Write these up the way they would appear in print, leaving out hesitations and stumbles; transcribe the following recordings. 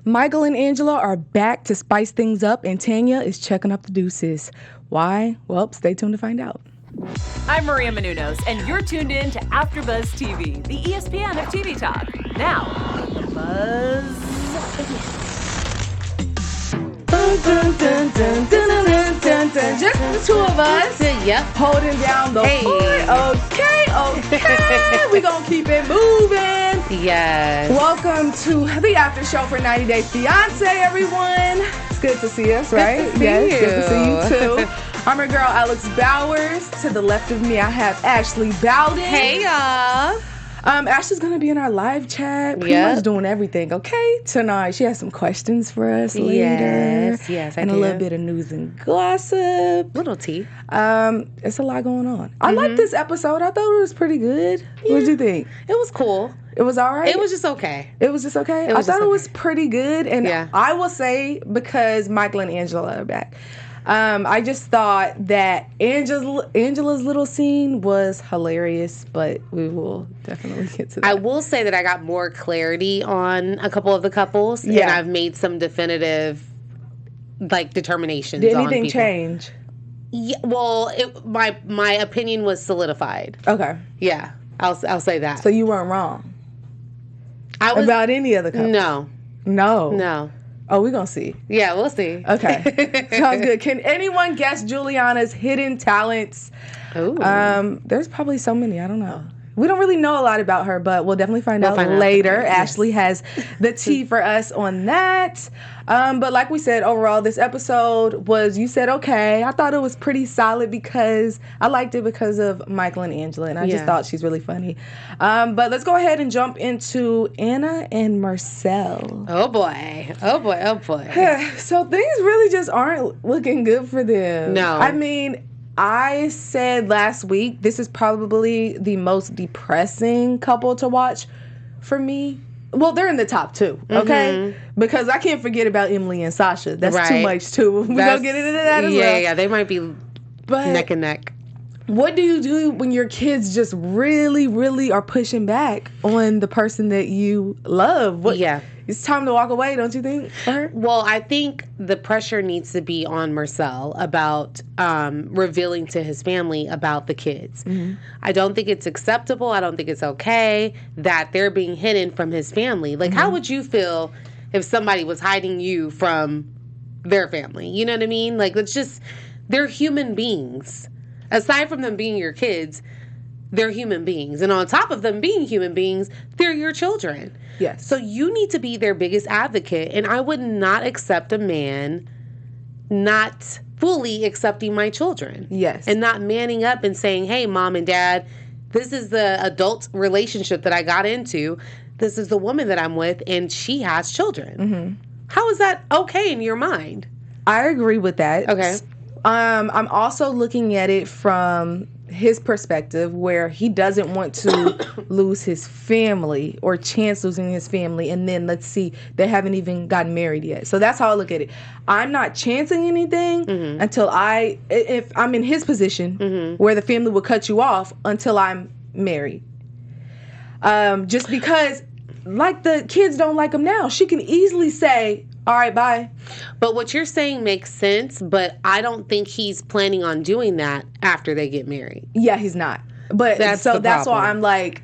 Michael and Angela are back to spice things up, and Tanya is checking up the deuces. Why? Well, stay tuned to find out. I'm Maria Menounos, and you're tuned in to AfterBuzz TV, the ESPN of TV talk. Now, the buzz. Just the two of us. Yep. Holding down the fort. Okay. We're going to keep it moving. Yes. Welcome to the after show for 90 Day Fiance, everyone. It's good to see us, right? Good to see you too. I'm your girl, Alex Bowers. To the left of me, I have Ashley Bowden. Hey, y'all. Ashley's going to be in our live chat, pretty much doing everything, okay? Tonight, she has some questions for us later. Yes, and a little bit of news and gossip. Little tea. It's a lot going on. I liked this episode. I thought it was pretty good. What did you think? It was cool. It was all right? It was just okay. It was just okay? I thought it was pretty good. And I will say, because Michael and Angela are back, I just thought that Angela's little scene was hilarious, but we will definitely get to that. I will say that I got more clarity on a couple of the couples, and I've made some definitive, determinations. Did anything change? Yeah, well, my opinion was solidified. Okay. Yeah, I'll say that. So you weren't wrong about any other couple? No. Oh, we're going to see. Yeah, we'll see. Okay. Sounds good. Can anyone guess Juliana's hidden talents? Ooh. There's probably so many. I don't know. We don't really know a lot about her, but we'll definitely find out later. Ashley has the tea for us on that. But like we said, overall, this episode was, you said, okay. I thought it was pretty solid because I liked it because of Michael and Angela, and I just thought she's really funny. But let's go ahead and jump into Anna and Marcel. Oh, boy. So things really just aren't looking good for them. No. I mean, I said last week, this is probably the most depressing couple to watch for me. Well, they're in the top two, okay? Because I can't forget about Emily and Sasha. That's too much, too. We're going to get into that as well. Yeah, they might be neck and neck. What do you do when your kids just really, really are pushing back on the person that you love? It's time to walk away, don't you think, for her? Well, I think the pressure needs to be on Marcel about revealing to his family about the kids. I don't think it's acceptable. I don't think it's okay that they're being hidden from his family. How would you feel if somebody was hiding you from their family? You know what I mean? It's just, they're human beings. Aside from them being your kids, they're human beings. And on top of them being human beings, they're your children. Yes. So you need to be their biggest advocate. And I would not accept a man not fully accepting my children. Yes. And not manning up and saying, hey, mom and dad, this is the adult relationship that I got into. This is the woman that I'm with, and she has children. How is that okay in your mind? I agree with that. Okay. I'm also looking at it from his perspective, where he doesn't want to lose his family or chance losing his family. And then let's see, they haven't even gotten married yet. So that's how I look at it. I'm not chancing anything until if I'm in his position where the family will cut you off until I'm married. Just because, the kids don't like him now. She can easily say, all right, bye. But what you're saying makes sense, but I don't think he's planning on doing that after they get married. Yeah, he's not. But that's why I'm I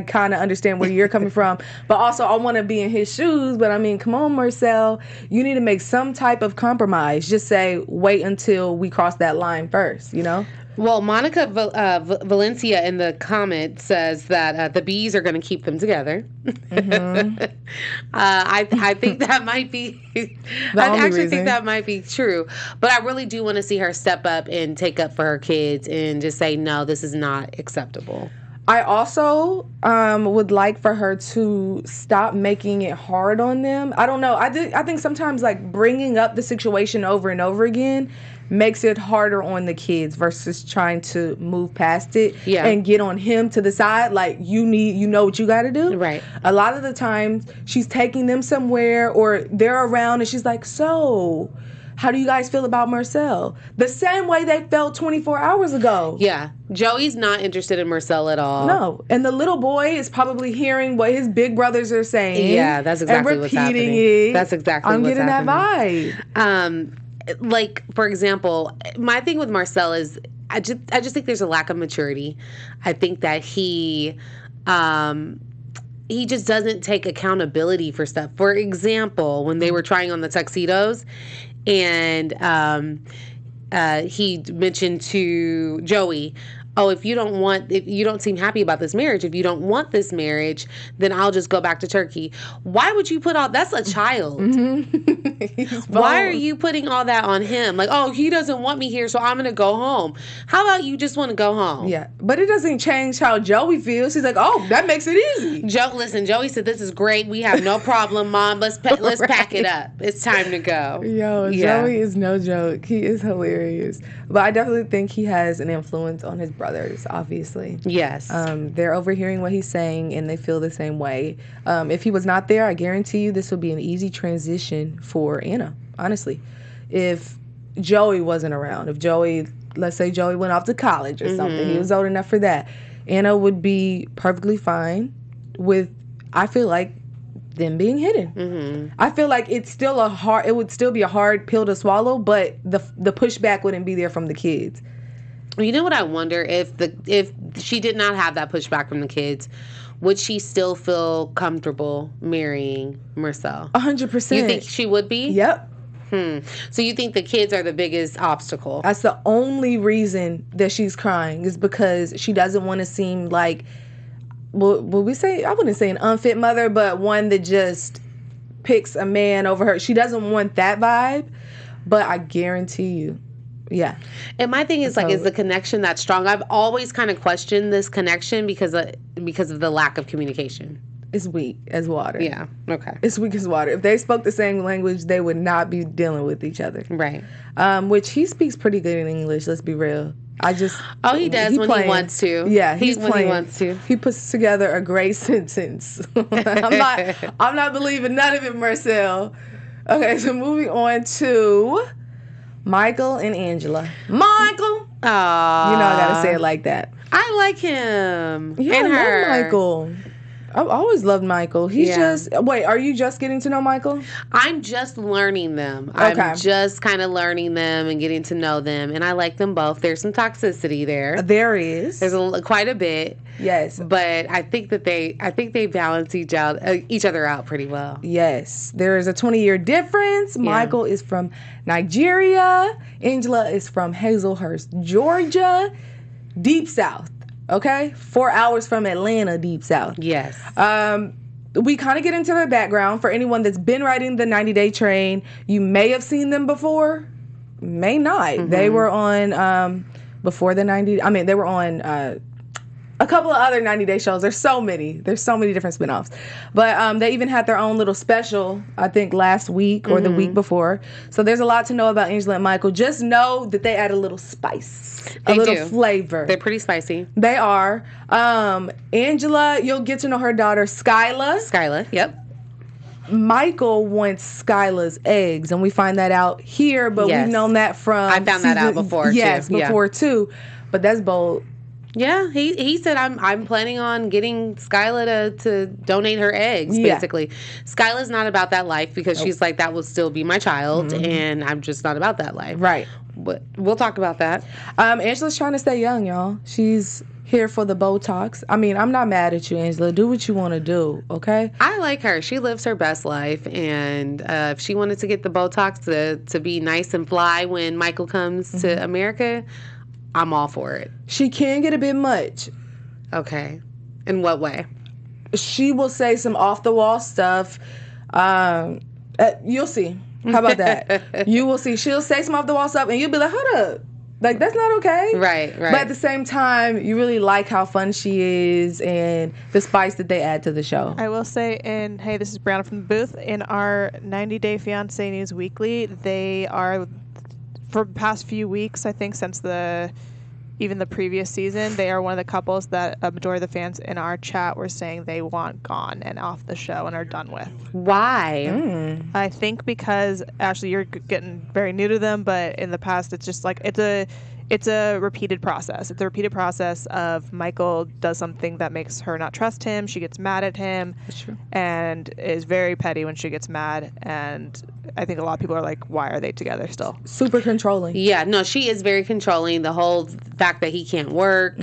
kind of understand where you're coming from. But also, I want to be in his shoes. But I mean, come on, Marcel. You need to make some type of compromise. Just say, wait until we cross that line first, you know? Well, Monica Valencia in the comment says that the bees are going to keep them together. I think that might be. I actually think that might be true. But I really do want to see her step up and take up for her kids and just say, no, this is not acceptable. I also would like for her to stop making it hard on them. I don't know. I think sometimes bringing up the situation over and over again makes it harder on the kids versus trying to move past it and get on him to the side. You know what you got to do. Right. A lot of the times she's taking them somewhere or they're around and she's like, so how do you guys feel about Marcel? The same way they felt 24 hours ago. Yeah. Joey's not interested in Marcel at all. No. And the little boy is probably hearing what his big brothers are saying. Yeah, that's exactly what's happening. It. That's exactly what's happening. I'm getting that vibe. Like, for example, my thing with Marcel is I just think there's a lack of maturity. I think that he just doesn't take accountability for stuff. For example, when they were trying on the tuxedos and he mentioned to Joey, oh, if you don't seem happy about this marriage, if you don't want this marriage, then I'll just go back to Turkey. Why would you put all, that's a child. Why are you putting all that on him? Like, oh, he doesn't want me here, so I'm going to go home. How about you just want to go home? Yeah, but it doesn't change how Joey feels. He's like, oh, that makes it easy. Listen, Joey said, this is great. We have no problem, Mom. Let's pack it up. It's time to go. Yo, yeah. Joey is no joke. He is hilarious. But I definitely think he has an influence on his brothers, obviously. Yes. They're overhearing what he's saying, and they feel the same way. If he was not there, I guarantee you this would be an easy transition for Anna, honestly. If Joey wasn't around, let's say Joey went off to college or something, he was old enough for that, Anna would be perfectly fine with, I feel like, them being hidden. I feel like it would still be a hard pill to swallow, but the pushback wouldn't be there from the kids. You know what I wonder, if she did not have that pushback from the kids, would she still feel comfortable marrying Marcel? 100%. You think she would be? Yep. So you think the kids are the biggest obstacle? That's the only reason that she's crying, is because she doesn't want to seem like, I wouldn't say an unfit mother, but one that just picks a man over her. She doesn't want that vibe, but I guarantee you, yeah. And my thing is, is the connection that strong? I've always kind of questioned this connection because of the lack of communication. It's weak as water. Yeah, okay. It's weak as water. If they spoke the same language, they would not be dealing with each other. Right. Which he speaks pretty good in English, let's be real. He does when he wants to. Yeah, he's when playing. He wants to. He puts together a great sentence. I'm not believing none of it, Marcel. Okay, so moving on to Michael and Angela. Michael! Aww. You know I gotta say it like that. I like him. Yeah, and I her. love Michael. I've always loved Michael. Wait, are you just getting to know Michael? I'm just learning them. Okay. I'm just kind of learning them and getting to know them. And I like them both. There's some toxicity there. There is. There's quite a bit. Yes. But I think they balance each other out pretty well. Yes. There is a 20-year difference. Yeah. Michael is from Nigeria. Angela is from Hazelhurst, Georgia. Deep South. Okay? 4 hours from Atlanta, deep south. Yes. We kind of get into their background. For anyone that's been riding the 90-day train, you may have seen them before, may not. They were on, before the 90, they were on a couple of other 90-day shows. There's so many different spinoffs. But they even had their own little special, I think, last week or the week before. So there's a lot to know about Angela and Michael. Just know that they add a little spice. A little flavor. They're pretty spicy. They are. Angela, you'll get to know her daughter, Skyla. Yep. Michael wants Skyla's eggs, and we find that out here, but we've known that from... I found that out before, yes, before, too. But that's bold. Yeah, he said, I'm planning on getting Skyla to donate her eggs, basically. Skyla's not about that life because she's like, that will still be my child, and I'm just not about that life. Right. But we'll talk about that. Angela's trying to stay young, y'all. She's here for the Botox. I'm not mad at you, Angela. Do what you want to do, okay? I like her. She lives her best life, and if she wanted to get the Botox to be nice and fly when Michael comes to America, I'm all for it. She can get a bit much. Okay. In what way? She will say some off-the-wall stuff. You'll see. How about that? You will see. She'll say some off-the-wall stuff, and you'll be like, hold up. Like, that's not okay. Right. But at the same time, you really like how fun she is and the spice that they add to the show. I will say, and hey, this is Brianna from the booth. In our 90-day Fiancé News Weekly, they are, for the past few weeks, I think, since the even the previous season, they are one of the couples that a majority of the fans in our chat were saying they want gone and off the show and are done with. Why? I think because, Ashley, you're getting very new to them, but in the past, it's just like it's a repeated process. It's a repeated process of Michael does something that makes her not trust him. She gets mad at him. That's true. And is very petty when she gets mad. And I think a lot of people are like, why are they together still? Super controlling. Yeah, no, she is very controlling. The whole fact that he can't work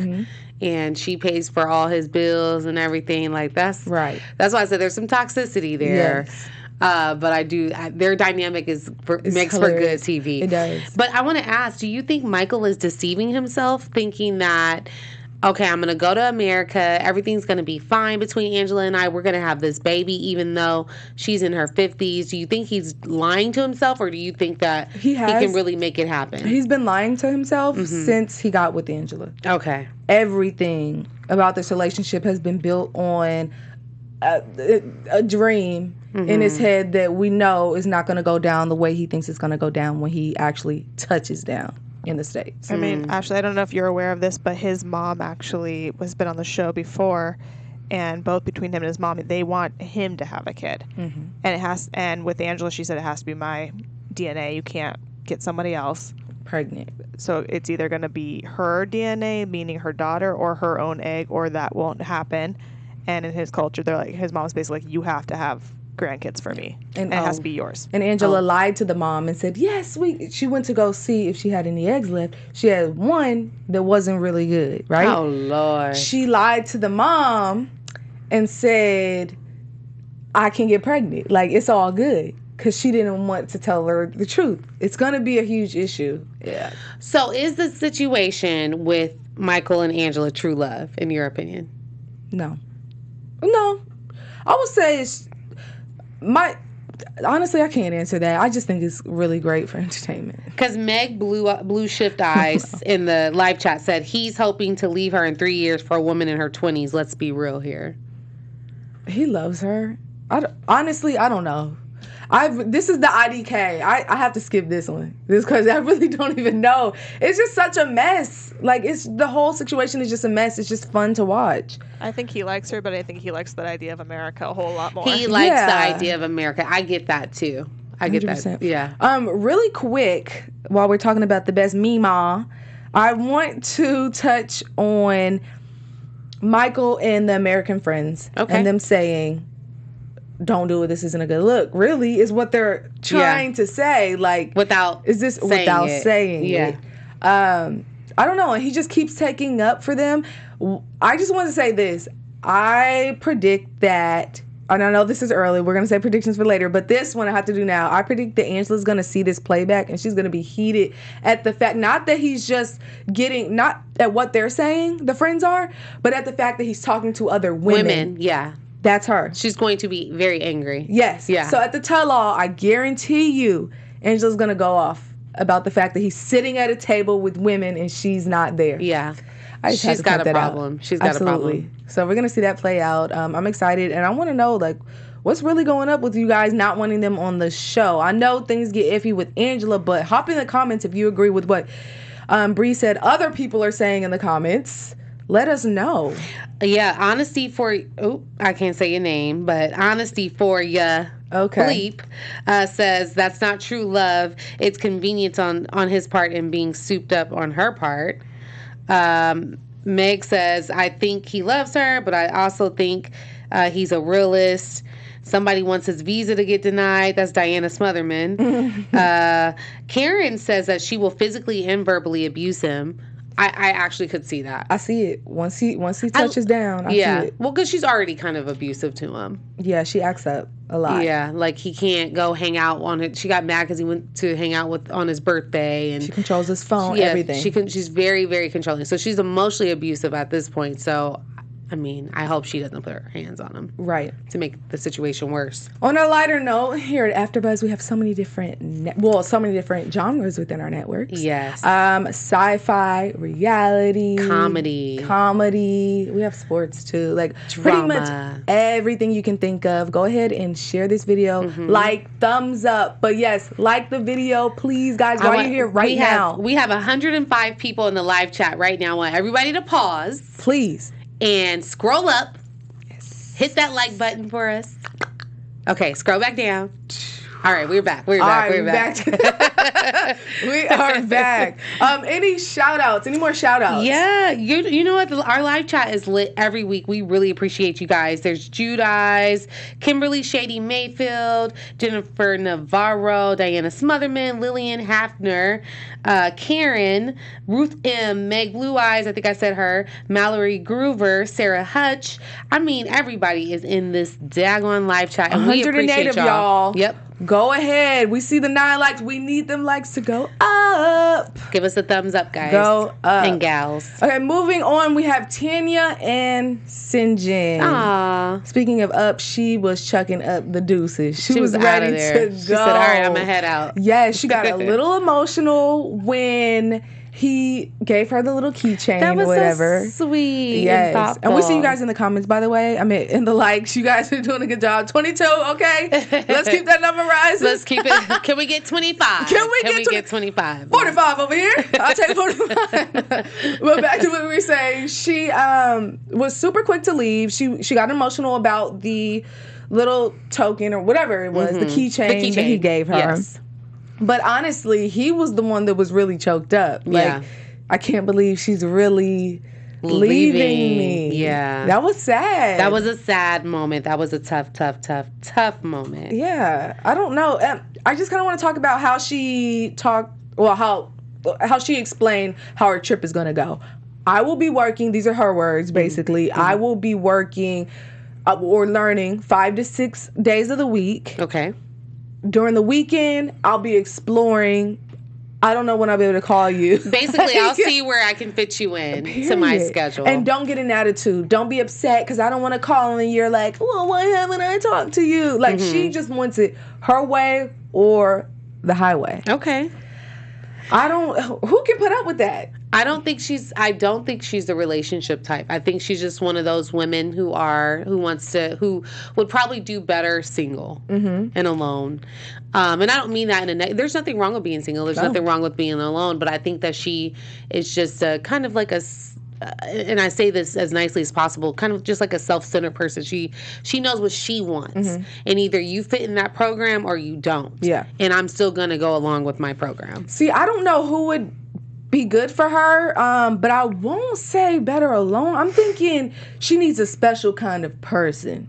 and she pays for all his bills and everything, like that's Right. That's why I said there's some toxicity there. Yes. But their dynamic makes for good TV. It does. But I want to ask, do you think Michael is deceiving himself, thinking that, okay, I'm going to go to America, everything's going to be fine between Angela and I, we're going to have this baby even though she's in her 50s? Do you think he's lying to himself, or do you think that he can really make it happen? He's been lying to himself since he got with Angela. Okay. Everything about this relationship has been built on a dream in his head that we know is not going to go down the way he thinks it's going to go down when he actually touches down in the States. I mean, Ashley, I don't know if you're aware of this, but his mom actually has been on the show before, and both between him and his mom, they want him to have a kid. And with Angela, she said it has to be my DNA. You can't get somebody else Pregnant. So it's either going to be her DNA, meaning her daughter, or her own egg, or that won't happen. And in his culture, they're like, his mom's basically like, you have to have grandkids for me, and it has to be yours. And Angela lied to the mom and said, yes, she went to go see if she had any eggs left. She had one that wasn't really good, right? Oh, Lord. She lied to the mom and said, I can get pregnant. Like, it's all good. Because she didn't want to tell her the truth. It's going to be a huge issue. Yeah. So is the situation with Michael and Angela true love, in your opinion? No. I would say it's honestly, I can't answer that. I just think it's really great for entertainment. Because Meg Blue Shift Eyes in the live chat said he's hoping to leave her in 3 years for a woman in her 20s. Let's be real here. He loves her. Honestly, I don't know. This is the IDK. I have to skip this one. Because I really don't even know. It's just such a mess. Like, the whole situation is just a mess. It's just fun to watch. I think he likes her, but I think he likes that idea of America a whole lot more. He likes the idea of America. I get that, too. I get 100%. That. Yeah. Really quick, while we're talking about the best Mima, I want to touch on Michael and the American friends. Okay. And them saying, don't do it, this isn't a good look. Really is what they're trying to say. Like, without saying it. I don't know. And he just keeps taking up for them. I just want to say this. I predict that, and I know this is early, we're going to say predictions for later, but this one I have to do now. I predict that Angela's going to see this playback and she's going to be heated at the fact, not that he's just not at what they're saying, the friends are, but at the fact that he's talking to other women. Yeah. That's her. She's going to be very angry. Yes. Yeah. So at the tell-all, I guarantee you, Angela's going to go off about the fact that he's sitting at a table with women and she's not there. Yeah. She's got a problem. She's got a problem. So we're going to see that play out. I'm excited, and I want to know, like, what's really going up with you guys not wanting them on the show? I know things get iffy with Angela, but hop in the comments if you agree with what Bree said other people are saying in the comments. Let us know. Yeah, honesty for... Oh, I can't say your name, but honesty for ya... Okay. Bleep says that's not true love. It's convenience on his part and being souped up on her part. Meg says, I think he loves her, but I also think he's a realist. Somebody wants his visa to get denied. That's Diana Smotherman. Karen says that she will physically and verbally abuse him. I actually could see that. I see it. Once he touches down, I see it. Well, because she's already kind of abusive to him. Yeah, she acts up a lot. Yeah, like he can't go hang out on it. She got mad because he went to hang out on his birthday, and she controls his phone, everything. She's very, very controlling. So she's emotionally abusive at this point. So I mean, I hope she doesn't put her hands on him. Right. To make the situation worse. On a lighter note, here at AfterBuzz, we have so many different, so many different genres within our networks. Yes. Sci-fi, reality, comedy. We have sports too. Like pretty much everything you can think of. Go ahead and share this video. Like, thumbs up. But yes, like the video, please, guys. While you're here right now, we have 105 people in the live chat right now. I want everybody to pause, please. And scroll up. Yes. Hit that like button for us. Okay, scroll back down. All right, we're back. We're back. We are back. Any shout outs? Any more shout outs? Yeah. You know what? Our live chat is lit every week. We really appreciate you guys. There's Judice, Kimberly Shady Mayfield, Jennifer Navarro, Diana Smotherman, Lillian Hafner, Karen, Ruth M, Meg Blue Eyes, I think I said her, Mallory Groover, Sarah Hutch. I mean, everybody is in this daggone live chat. And 108 of y'all. Yep. Go ahead. We see the 9 likes. We need them likes to go up. Give us a thumbs up, guys. Go up. And gals. Okay, moving on. We have Tanya and Sinjin. Aww. Speaking of up, she was chucking up the deuces. She was ready to go. She said, all right, I'm going to head out. Yeah, she got a little emotional when he gave her the little keychain or whatever. So sweet. Yes. And thoughtful. And we see you guys in the comments, by the way. I mean, in the likes. You guys are doing a good job. 22, okay? Let's keep that number rising. Let's keep it. Can we get 25? Can we get 25? 45 over here. I'll take 45. But back to what we were saying. She was super quick to leave. She got emotional about the little token or whatever it was, the keychain that he gave her. Yes. But honestly, he was the one that was really choked up. Like, I can't believe she's really leaving me. Yeah. That was sad. That was a sad moment. That was a tough moment. Yeah. I don't know. I just kind of want to talk about how she how she explained how her trip is going to go. I will be working, these are her words, basically. I will be working or learning 5 to 6 days of the week. Okay. During the weekend, I'll be exploring. I don't know when I'll be able to call you. Basically, I'll see where I can fit you in to my schedule. And don't get an attitude. Don't be upset because I don't want to call and you're like, well, why haven't I talked to you? Like, she just wants it her way or the highway. Okay. Who can put up with that? I don't think she's the relationship type. I think she's just one of those women who would probably do better single and alone. And I don't mean that there's nothing wrong with being single. There's nothing wrong with being alone. But I think that she is just kind of like and I say this as nicely as possible, kind of just like a self-centered person. She knows what she wants. And either you fit in that program or you don't. Yeah. And I'm still going to go along with my program. See, I don't know who would be good for her, but I won't say better alone. I'm thinking she needs a special kind of person.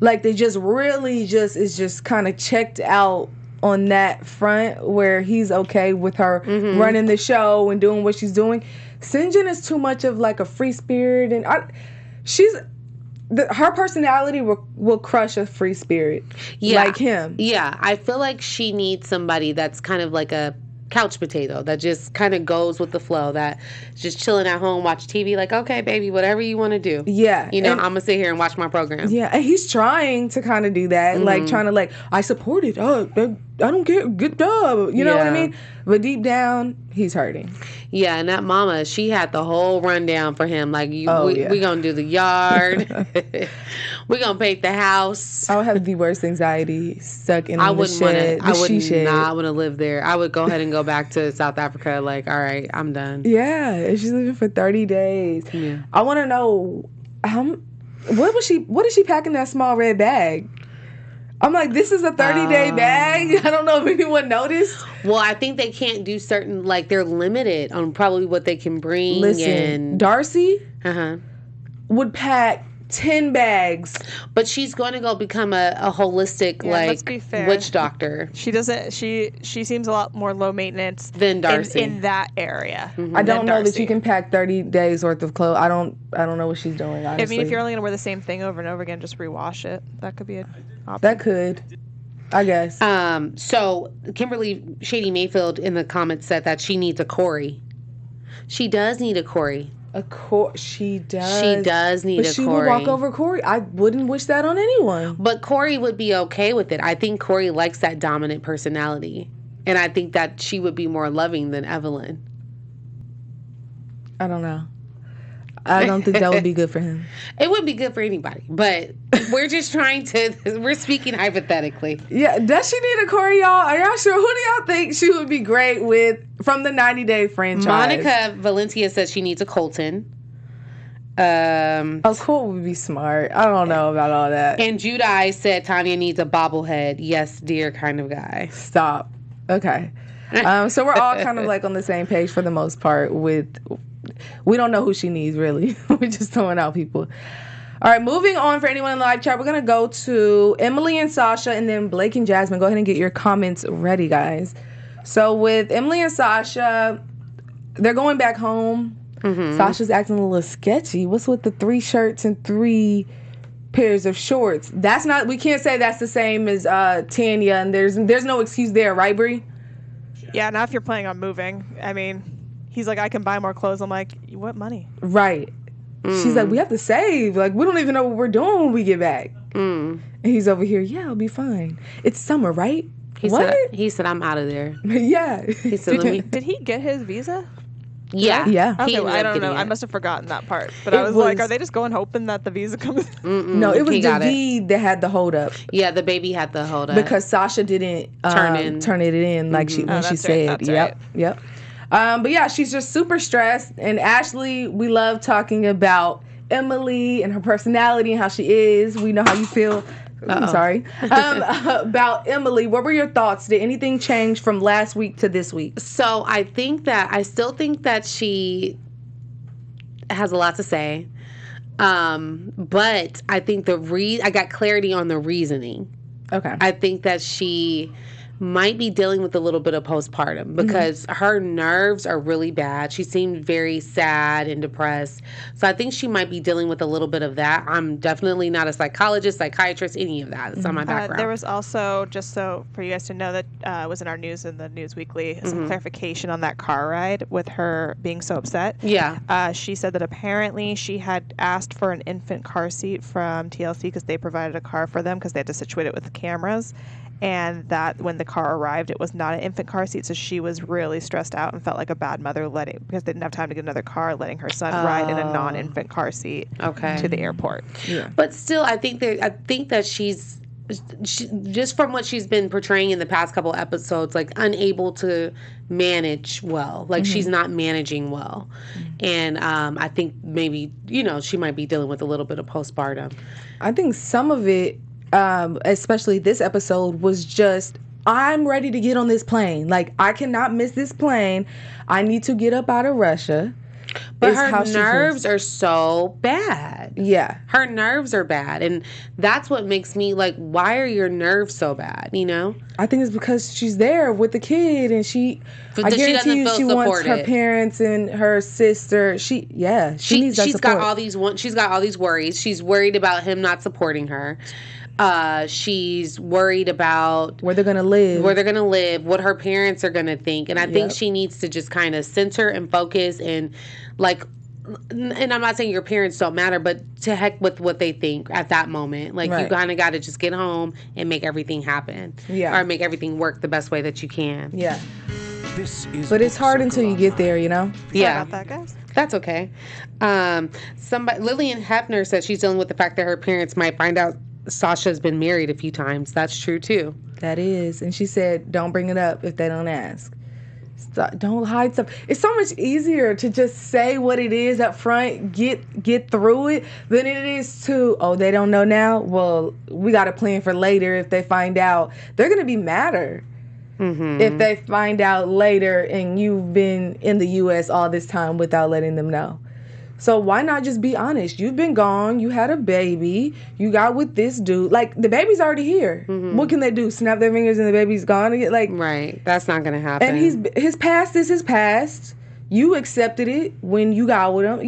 Like, they just really is just kind of checked out on that front where he's okay with her running the show and doing what she's doing. Sinjin is too much of like a free spirit, and her personality will crush a free spirit like him. Yeah, I feel like she needs somebody that's kind of like a couch potato that just kind of goes with the flow, that just chilling at home, watch TV, like, okay, baby, whatever you want to do. Yeah. I'm going to sit here and watch my program. Yeah, and he's trying to kind of do that, like trying to like, I support it. Oh, I don't care. Good job. You know what I mean? But deep down, he's hurting. Yeah, and that mama, she had the whole rundown for him. Like, we going to do the yard. We're going to paint the house. I would have the worst anxiety stuck in the shed. I would not want to live there. I would go ahead and go back to South Africa. Like, all right, I'm done. Yeah, she's living for 30 days. Yeah. I want to know, what is she packing in that small red bag? I'm like, this is a 30-day bag. I don't know if anyone noticed. Well, I think they can't do certain, like, they're limited on probably what they can bring. Listen, Darcy would pack 10 bags. But she's going to go become a holistic, let's be fair. Witch doctor. She doesn't. She seems a lot more low maintenance than Darcy in that area. I don't know that she can pack 30 days worth of clothes. I don't know what she's doing, honestly. I mean, if you're only going to wear the same thing over and over again, just rewash it. That could be an option. That could, I guess. So Kimberly Shady Mayfield in the comments said that she needs a Corey. She does need a Corey. Of course, she does. She does need but a she Corey. would walk over Corey. I wouldn't wish that on anyone. But Corey would be okay with it. I think Corey likes that dominant personality. And I think that she would be more loving than Evelyn. I don't know. I don't think that would be good for him. It would be good for anybody. But we're just we're speaking hypothetically. Yeah, does she need a Corey, y'all? Are y'all sure? Who do y'all think she would be great with from the 90 Day franchise? Monica Valencia says she needs a Colton. Colt would be smart. I don't know about all that. And Judai said Tanya needs a bobblehead. Yes, dear kind of guy. Stop. Okay. So we're all kind of like on the same page for the most part we don't know who she needs really. We're just throwing out people. All right, moving on for anyone in the live chat, we're going to go to Emily and Sasha and then Blake and Jasmine. Go ahead and get your comments ready, guys. So with Emily and Sasha, they're going back home. Mm-hmm. Sasha's acting a little sketchy. What's with the 3 shirts and 3 pairs of shorts? We can't say that's the same as Tanya, and there's no excuse there, right, Bree? Yeah, not if you're planning on moving. I mean, he's like, I can buy more clothes. I'm like, what money? Right. She's like, we have to save. Like, we don't even know what we're doing when we get back. And he's over here, yeah, I'll be fine. It's summer, right? He said, I'm out of there. Yeah. He said, Did he get his visa? Yeah. Yeah. Okay, well, I don't know. I must have forgotten that part. But I was like, are they just going hoping that the visa comes? No, it was David that had the hold up. Yeah, the baby had the hold up. Because Sasha didn't turn it in like when she said. Yep. But yeah, she's just super stressed. And Ashley, we love talking about Emily and her personality and how she is. We know how you feel. I'm sorry. About Emily, what were your thoughts? Did anything change from last week to this week? So I still think that she has a lot to say. But I think I got clarity on the reasoning. Okay. I think that she might be dealing with a little bit of postpartum because her nerves are really bad. She seemed very sad and depressed. So I think she might be dealing with a little bit of that. I'm definitely not a psychologist, psychiatrist, any of that. It's not my background. There was also, just so for you guys to know, that was in our news in the News Weekly, some clarification on that car ride with her being so upset. Yeah. She said that apparently she had asked for an infant car seat from TLC because they provided a car for them because they had to situate it with the cameras. And that when the car arrived, it was not an infant car seat, so she was really stressed out and felt like a bad mother because they didn't have time to get another car, letting her son ride in a non-infant car seat to the airport. Yeah. But still, I think that she's just from what she's been portraying in the past couple episodes, like unable to manage well. Like she's not managing well, and I think maybe she might be dealing with a little bit of postpartum. I think some of it. Especially this episode was just, I'm ready to get on this plane. Like, I cannot miss this plane. I need to get up out of Russia. But her nerves are so bad. Yeah. Her nerves are bad. And that's what makes me like, why are your nerves so bad, I think it's because she's there with the kid and I guarantee you she wants her parents and her sister. She needs that support. She's got all these worries. She's worried about him not supporting her. She's worried about where they're gonna live, what her parents are gonna think, and I think she needs to just kind of center and focus and and I'm not saying your parents don't matter, but to heck with what they think at that moment. Like you kind of got to just get home and make everything happen, or make everying work the best way that you can. Yeah. But it's hard until you get there, Yeah. Sorry about that, guys. That's okay. Lillian Hefner says she's dealing with the fact that her parents might find out Sasha's been married a few times. That's true too. That is. And she said, don't bring it up if they don't ask. Don't hide stuff. It's so much easier to just say what it is up front, get through it, than it is to, they don't know now? Well, we got a plan for later. If they find out, they're going to be madder. If they find out later and you've been in the U.S. all this time without letting them know. So why not just be honest? You've been gone. You had a baby. You got with this dude. Like, the baby's already here. What can they do? Snap their fingers and the baby's gone? Like, right. That's not going to happen. And his past is his past. You accepted it when you got with him,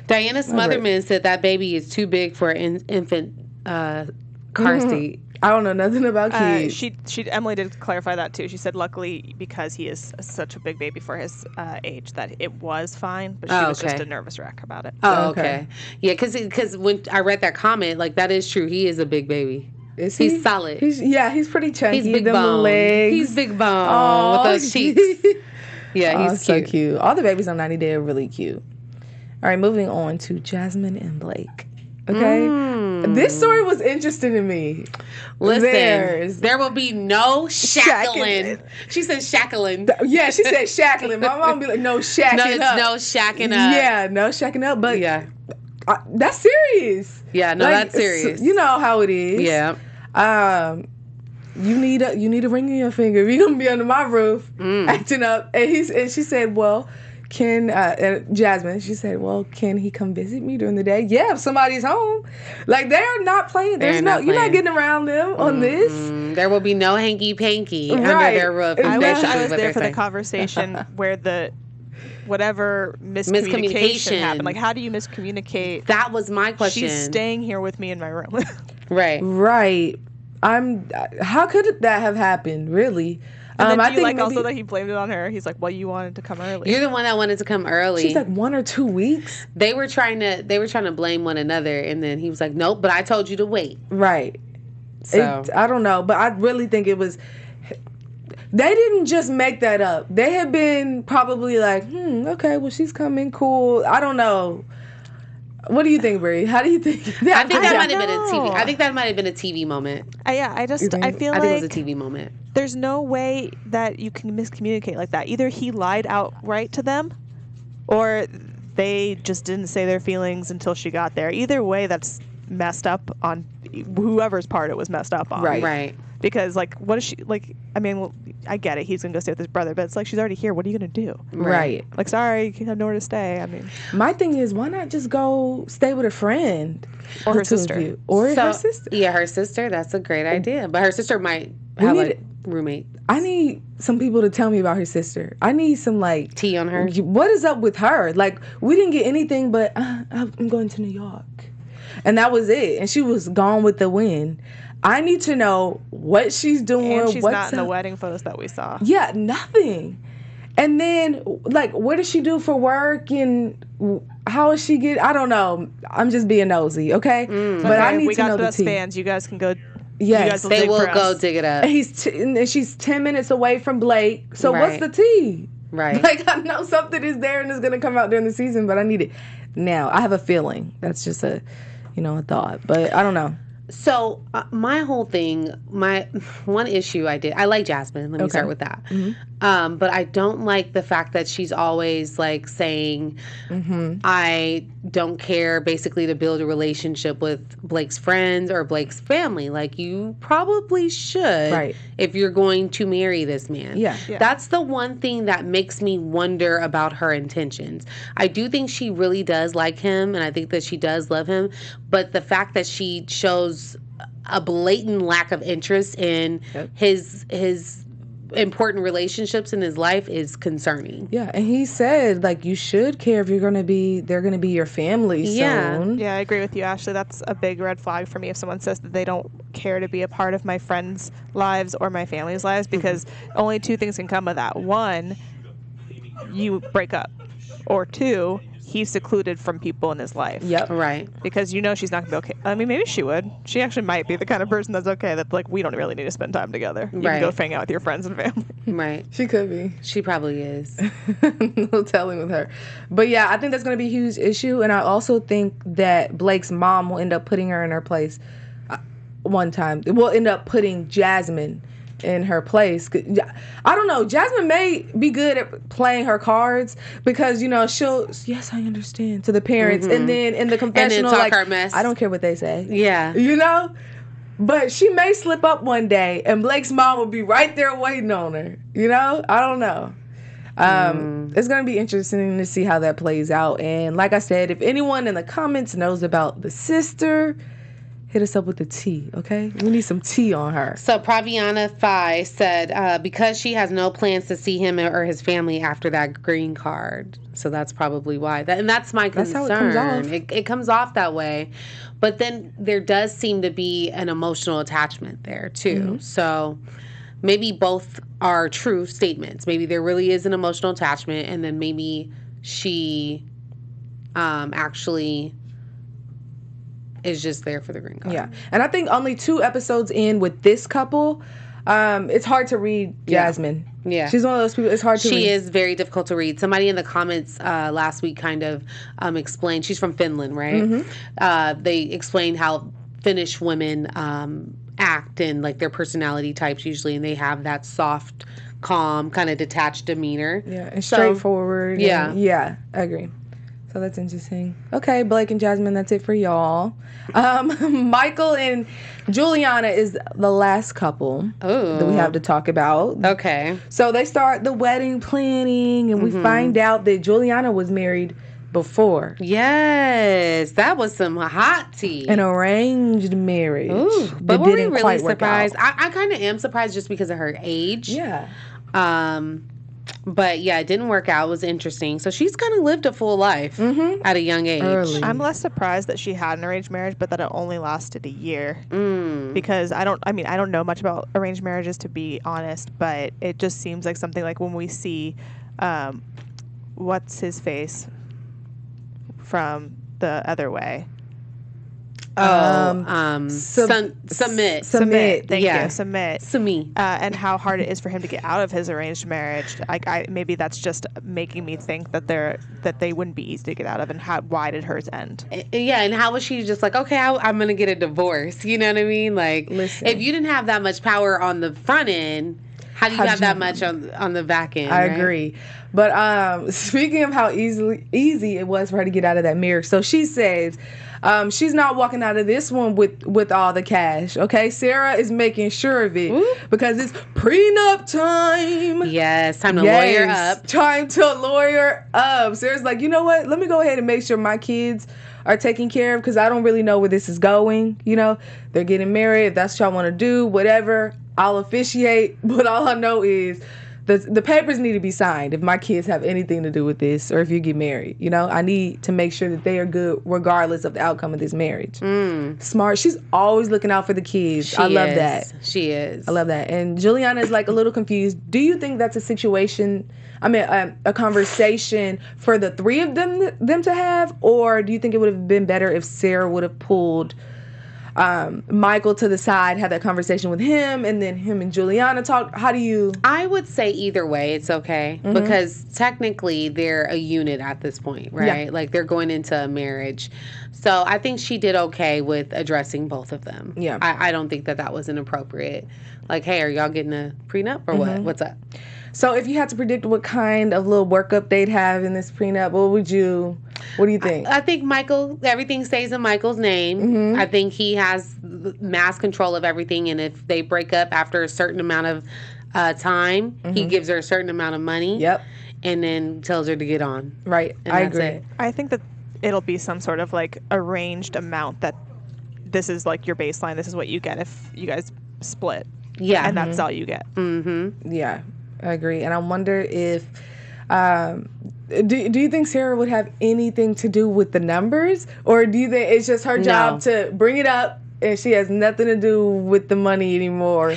Diana Smotherman said that baby is too big for an infant car seat. I don't know nothing about kids. Emily did clarify that too. She said, luckily, because he is such a big baby for his age, that it was fine, but she was just a nervous wreck about it. Oh, okay. Yeah, because when I read that comment, like, that is true. He is a big baby. Is he? He's solid. He's pretty chunky. He's big them bone. legs. He's big bone with those cheeks. Yeah, he's so cute. cute. All the babies on 90 Day are really cute. All right, moving on to Jasmine and Blake. Okay, this story was interesting to me. Listen, there will be no shackling. She said shackling. Yeah, she said shackling. My mom be like, no shacking up. No shacking up. Yeah, no shacking up. But yeah, that's serious. Yeah, no, like, that's serious. You know how it is. Yeah. You need a ring in your finger if you're gonna be under my roof acting up. And she said, well, can Jasmine? She said, well, can he come visit me during the day? Yeah, if somebody's home. Like, they're not playing. You're not getting around them on this. There will be no hanky panky under their roof. I wish I was there for the conversation where the whatever miscommunication happened. Like, how do you miscommunicate? That was my question. She's staying here with me in my room. Right. How could that have happened, really? And then do you like also that he blamed it on her? He's like, well, you wanted to come early. You're the one that wanted to come early. She's like 1 or 2 weeks. They were trying to blame one another, and then he was like, nope, but I told you to wait. Right. So I don't know, but I really think it was. They didn't just make that up. They had been probably like, okay, well, she's coming, cool. I don't know. What do you think, Brie? How do you think? I think that might have been a TV. I think that might have been a TV moment. I feel like it was a TV moment. There's no way that you can miscommunicate like that. Either he lied outright to them, or they just didn't say their feelings until she got there. Either way, that's messed up on whoever's part it was messed up on. Right. Because, like, what is she, like, I mean, well, I get it. He's going to go stay with his brother, but it's like, she's already here. What are you going to do? Right. Like, sorry, you have nowhere to stay. I mean. My thing is, why not just go stay with a friend? Or her sister. Or her sister. Yeah, her sister. That's a great idea. But her sister might have a roommate. I need some people to tell me about her sister. I need some, like... tea on her. What is up with her? Like, we didn't get anything but, I'm going to New York. And that was it. And she was gone with the wind. I need to know what she's doing. And she's not in the wedding photos that we saw. Yeah, nothing. And then, like, what does she do for work? And how is she get? I don't know. I'm just being nosy, okay? But I need to know the tea. We got the fans. You guys can go. Yes, they will go dig it up. And she's 10 minutes away from Blake. So what's the tea? Right. Like, I know something is there and it's going to come out during the season, but I need it now. I have a feeling. That's just a thought. But I don't know. So my whole thing, my one issue I like Jasmine. Let me start with that. But I don't like the fact that she's always like saying, I don't care basically to build a relationship with Blake's friends or Blake's family. Like, you probably should if you're going to marry this man. Yeah. That's the one thing that makes me wonder about her intentions. I do think she really does like him, and I think that she does love him. But the fact that she shows a blatant lack of interest in his important relationships in his life is concerning. Yeah, and he said, like, you should care if they're going to be your family soon. Yeah, I agree with you, Ashley. That's a big red flag for me if someone says that they don't care to be a part of my friends' lives or my family's lives, because only two things can come of that. One, you break up. Or two, he's secluded from people in his life. Yep. Right. Because she's not going to be okay. I mean, maybe she would. She actually might be the kind of person that's okay, that, like, we don't really need to spend time together. You can go hang out with your friends and family. Right. She could be. She probably is. No telling with her. But yeah, I think that's going to be a huge issue. And I also think that Blake's mom will end up putting her in her place one time. We'll end up putting Jasmine in her place. I don't know. Jasmine may be good at playing her cards because, she'll, yes, I understand, to the parents. And then in the confessional, talk like, her mess. I don't care what they say. Yeah. But she may slip up one day and Blake's mom will be right there waiting on her. I don't know. It's going to be interesting to see how that plays out. And like I said, if anyone in the comments knows about the sister, hit us up with the tea, okay? We need some tea on her. So Praviana Phi said, because she has no plans to see him or his family after that green card. So that's probably why. And that's my concern. That's how it comes off. It comes off that way. But then there does seem to be an emotional attachment there, too. Mm-hmm. So maybe both are true statements. Maybe there really is an emotional attachment, and then maybe she actually is just there for the green card. Yeah. And I think only 2 episodes in with this couple, it's hard to read Jasmine. Yeah. She's one of those people, it's hard to read. She is very difficult to read. Somebody in the comments last week kind of explained, she's from Finland, right? Mm-hmm. They explained how Finnish women act and like their personality types usually, and they have that soft, calm, kind of detached demeanor. Yeah, and straightforward. Yeah. Yeah, I agree. So that's interesting. Okay, Blake and Jasmine, that's it for y'all. Michael and Juliana is the last couple that we have to talk about. Okay. So they start the wedding planning, and we find out that Juliana was married before. Yes, that was some hot tea. An arranged marriage. Ooh, but that were we didn't really quite work surprised? out. I kind of am surprised just because of her age. Yeah. But yeah, it didn't work out. It was interesting. So she's kind of lived a full life at a young age. Early. I'm less surprised that she had an arranged marriage, but that it only lasted a year. Because I don't know much about arranged marriages, to be honest, but it just seems like something like when we see, what's his face from The Other Way. Submit. Thank Yeah. you. Submit. Sumi. And how hard it is for him to get out of his arranged marriage. I maybe that's just making me think that they wouldn't be easy to get out of. And why did hers end? Yeah, and how was she just like, okay, I'm gonna get a divorce? You know what I mean? Like, Listen. if you didn't have that much power on the front end, how do you have that much on the back end? I right? agree. But speaking of how easy it was for her to get out of that marriage, so she says she's not walking out of this one with all the cash. Okay, Sarah is making sure of it because it's prenup time. Yes, time to lawyer up. Time to lawyer up. Sarah's like, you know what? Let me go ahead and make sure my kids are taken care of because I don't really know where this is going. You know, they're getting married. If that's what y'all want to do, whatever, I'll officiate. But all I know is the papers need to be signed if my kids have anything to do with this or if you get married. You know, I need to make sure that they are good regardless of the outcome of this marriage. Smart. She's always looking out for the kids. I love that. She is. I love that. And Juliana is like a little confused. Do you think that's a situation, a conversation for the 3 of them to have? Or do you think it would have been better if Sarah would have pulled Michael to the side, had that conversation with him, and then him and Juliana talk? How do you... I would say either way, it's okay. Because technically they're a unit at this point, right? Yeah. Like they're going into a marriage. So I think she did okay with addressing both of them. Yeah. I don't think that was inappropriate. Like, hey, are y'all getting a prenup or what? What's up? So if you had to predict what kind of little workup they'd have in this prenup, what do you think? I think Michael, everything stays in Michael's name. I think he has mass control of everything. And if they break up after a certain amount of time, he gives her a certain amount of money. Yep. And then tells her to get on. Right. And I that's agree. it. I think that it'll be some sort of like arranged amount that this is like your baseline. This is what you get if you guys split. Yeah. And that's all you get. Yeah, I agree. And I wonder if... do you think Sarah would have anything to do with the numbers? Or do you think it's just her job to bring it up and she has nothing to do with the money anymore?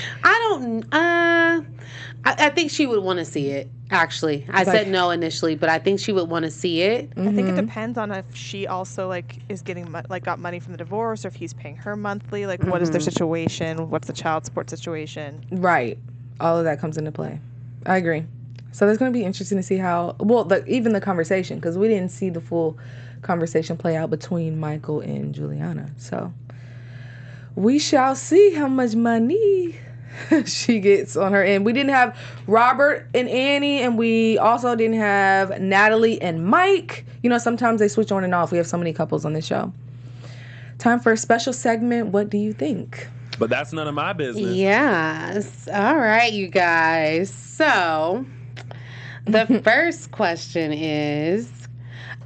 I think she would want to see it, actually. I said no initially, but I think she would want to see it. I think it depends on if she also like is getting got money from the divorce, or if he's paying her monthly. Like, what is their situation? What's the child support situation? Right. All of that comes into play. I agree. So that's going to be interesting to see how, even the conversation, because we didn't see the full conversation play out between Michael and Juliana. So we shall see how much money she gets on her end. We didn't have Robert and Annie, and we also didn't have Natalie and Mike. You know, sometimes they switch on and off. We have so many couples on this show. Time for a special segment. What do you think? But that's none of my business. Yes. All right, you guys. So the first question is,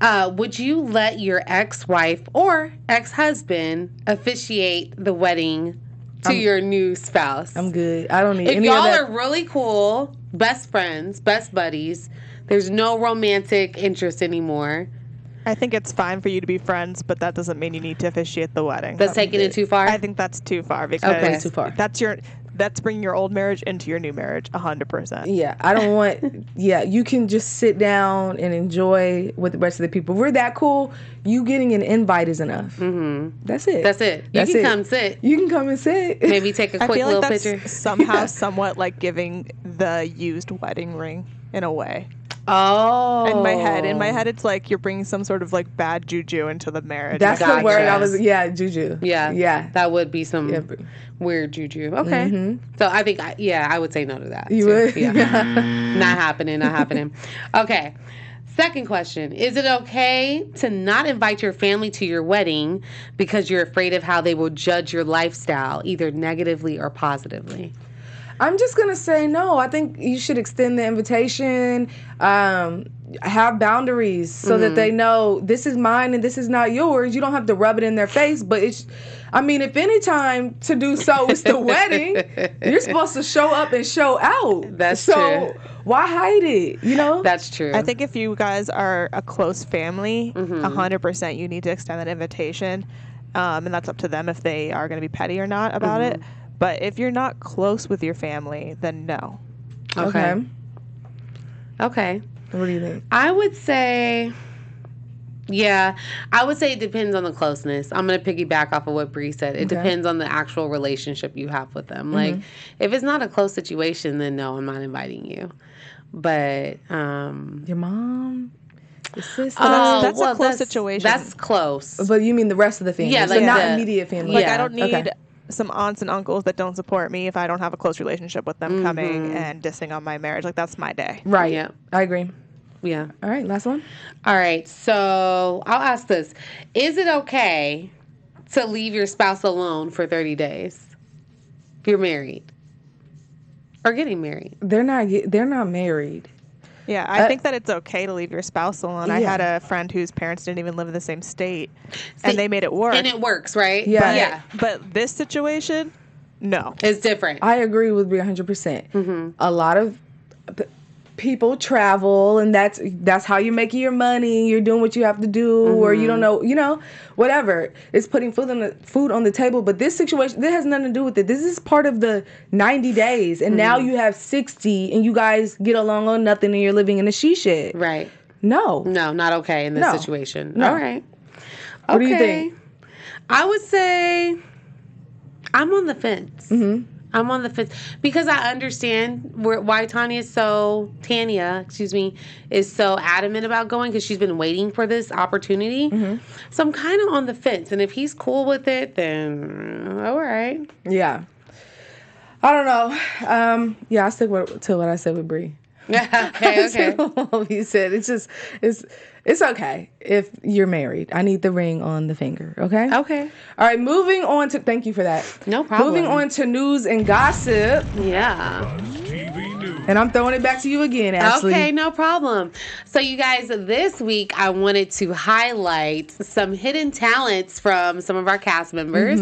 Would you let your ex-wife or ex-husband officiate the wedding to your new spouse? I'm good. I don't need If any y'all of that. are really cool, best friends, best buddies, there's no romantic interest anymore. I think it's fine for you to be friends, but that doesn't mean you need to officiate the wedding. That's taking it too far? I think that's too far because Okay. Too far. That's bringing your old marriage into your new marriage 100%. Yeah, I don't want. Yeah, you can just sit down and enjoy with the rest of the people. If we're that cool, you getting an invite is enough. Mm-hmm. That's it. That's it. You can come sit. You can come and sit. Maybe take a I quick feel like little that's picture. somehow somewhat like giving the used wedding ring in a way. Oh. In my head, it's like you're bringing some sort of like bad juju into the marriage. That's Gotcha. the word I was. Yeah, juju. Yeah. Yeah. That would be some weird juju. Okay. So I think, I would say no to that. You too. would? Yeah. Not happening. Okay. Second question. Is it okay to not invite your family to your wedding because you're afraid of how they will judge your lifestyle, either negatively or positively? I'm just gonna say no. I think you should extend the invitation. Have boundaries so that they know this is mine and this is not yours. You don't have to rub it in their face, but if any time to do so is the wedding, you're supposed to show up and show out. That's so true. Why hide it? That's true. I think if you guys are a close family, 100% you need to extend that invitation, and that's up to them if they are going to be petty or not about it. But if you're not close with your family, then no. Okay. What do you think? I would say it depends on the closeness. I'm going to piggyback off of what Bree said. It depends on the actual relationship you have with them. Like, if it's not a close situation, then no, I'm not inviting you. But, Your mom? Your sister? That's a close situation. That's close. But you mean the rest of the family? Yeah, so like not the- immediate family. Like, Yeah. I don't need Okay. some aunts and uncles that don't support me if I don't have a close relationship with them coming and dissing on my marriage. Like, that's my day. Right. Yeah. I agree. Yeah. All right, last one. All right. So I'll ask this. Is it okay to leave your spouse alone for 30 days if you're married or getting married? They're not married. Yeah, I think that it's okay to leave your spouse alone. I Yeah. had a friend whose parents didn't even live in the same state, and they made it work. And it works, right? Yeah. But, yeah. But this situation, no. It's different. I agree with Brie 100%. A lot of people travel, and that's how you're making your money. You're doing what you have to do, or you don't know, whatever. It's putting food on the table. But this situation, this has nothing to do with it. This is part of the 90 days, and now you have 60, and you guys get along on nothing, and you're living in a she shed. Right. No. No, not okay in this No. situation. No. All right. What do you think? I would say I'm on the fence. I'm on the fence because I understand why Tanya is so adamant about going, because she's been waiting for this opportunity. So I'm kind of on the fence, and if he's cool with it, then all right. Yeah. I don't know. I stick to what I said with Brie. Okay. You said it's okay if you're married. I need the ring on the finger. Okay. Okay. All right. Moving on to. Thank you for that. No problem. Moving on to news and gossip, Yeah. and I'm throwing it back to you again, Ashley. Okay, no problem. So, you guys, this week I wanted to highlight some hidden talents from some of our cast members.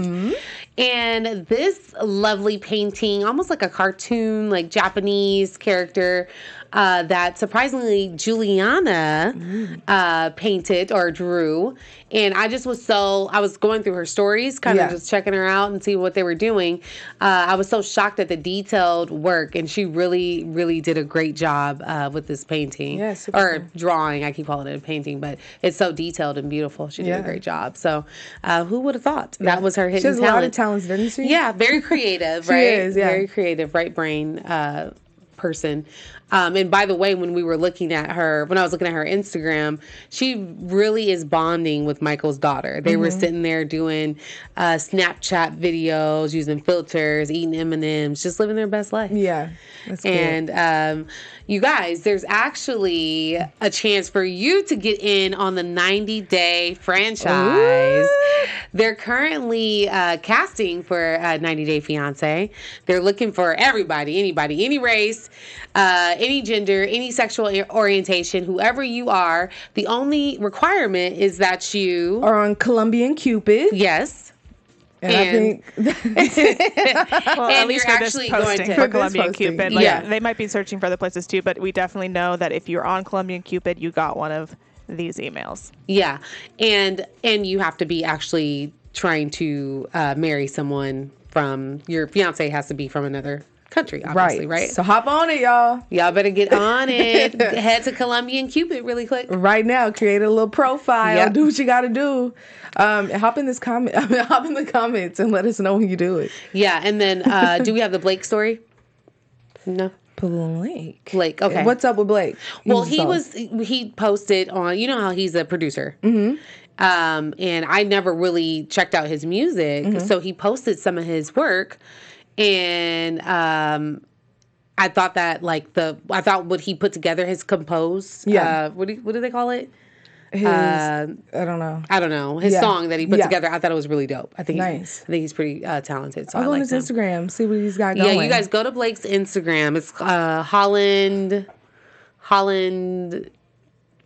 And this lovely painting, almost like a cartoon, like Japanese character, that surprisingly Juliana painted or drew. And I was going through her stories, kind of just checking her out and see what they were doing. I was so shocked at the detailed work, and she really, really did a great job with this painting. Yeah, super or cool. drawing. I keep calling it a painting, but it's so detailed and beautiful. She did a great job. So who would have thought that was her hidden She has talent? a lot of talents, doesn't she? Yeah, very creative, She right? is, yeah. Very creative, right brain person. And by the way, when I was looking at her Instagram, she really is bonding with Michael's daughter. They were sitting there doing Snapchat videos, using filters, eating M&Ms, just living their best life. Yeah. That's good. And you guys, there's actually a chance for you to get in on the 90-day franchise. Ooh. They're currently casting for 90 Day Fiance. They're looking for everybody, anybody, any race, any gender, any sexual orientation, whoever you are. The only requirement is that you Or on Colombian Cupid. Yes. And I think Well, at And least you're for this actually going posting to- for For this Colombian posting, Cupid. Like, yeah. they might be searching for other places too, but we definitely know that if you're on Colombian Cupid, you got one of these emails. Yeah, and you have to be actually trying to marry someone from your fiance has to be from another country, obviously, right? So hop on it, y'all. Y'all better get on it. Head to Colombian Cupid really quick. Right now, create a little profile. Yep. Do what you got to do. Hop in this comment. Hop in the comments and let us know when you do it. Yeah, and then do we have the Blake story? No. Blake, okay. What's up with Blake? Well, he posted on, you know how he's a producer. Mm-hmm. And I never really checked out his music. Mm-hmm. So he posted some of his work, and I thought that what he put together, his composed, what do they call it? I don't know. His Yeah. song that he put Yeah. together. I thought it was really dope. I think Nice. he's pretty talented. So I'll I go on like his him. Instagram, see what he's got going. Yeah, you guys go to Blake's Instagram. It's Holland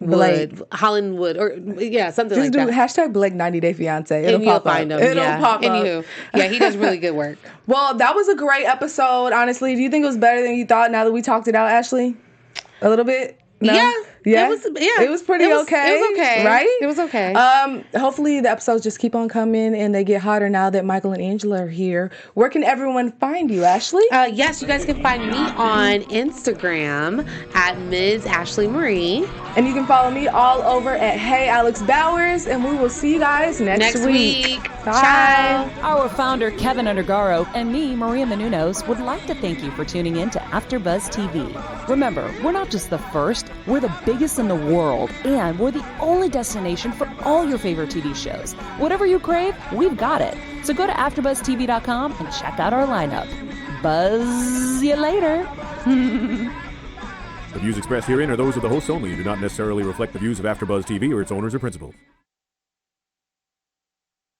Blake. Hollandwood, or something Just like do that. hashtag Blake 90 Day Fiance. It'll And you'll pop up. find him. It'll yeah. pop up. Anywho, yeah, he does really good work. Well, that was a great episode. Honestly, do you think it was better than you thought? Now that we talked it out, Ashley, a little bit. No? Yeah. Yeah. It was pretty okay. It was okay. Right? It was okay. Hopefully the episodes just keep on coming and they get hotter now that Michael and Angela are here. Where can everyone find you, Ashley? Yes, you guys can find me on Instagram at Ms. Ashley Marie. And you can follow me all over at Hey Alex Bowers, and we will see you guys next week. Bye. Ciao. Our founder, Kevin Undergaro, and me, Maria Menounos, would like to thank you for tuning in to AfterBuzz TV. Remember, we're not just the first, we're the biggest in the world, and we're the only destination for all your favorite TV shows. Whatever you crave, we've got it. So go to AfterBuzzTV.com and check out our lineup. Buzz you later. The views expressed herein are those of the hosts only and do not necessarily reflect the views of AfterBuzz TV or its owners or principals.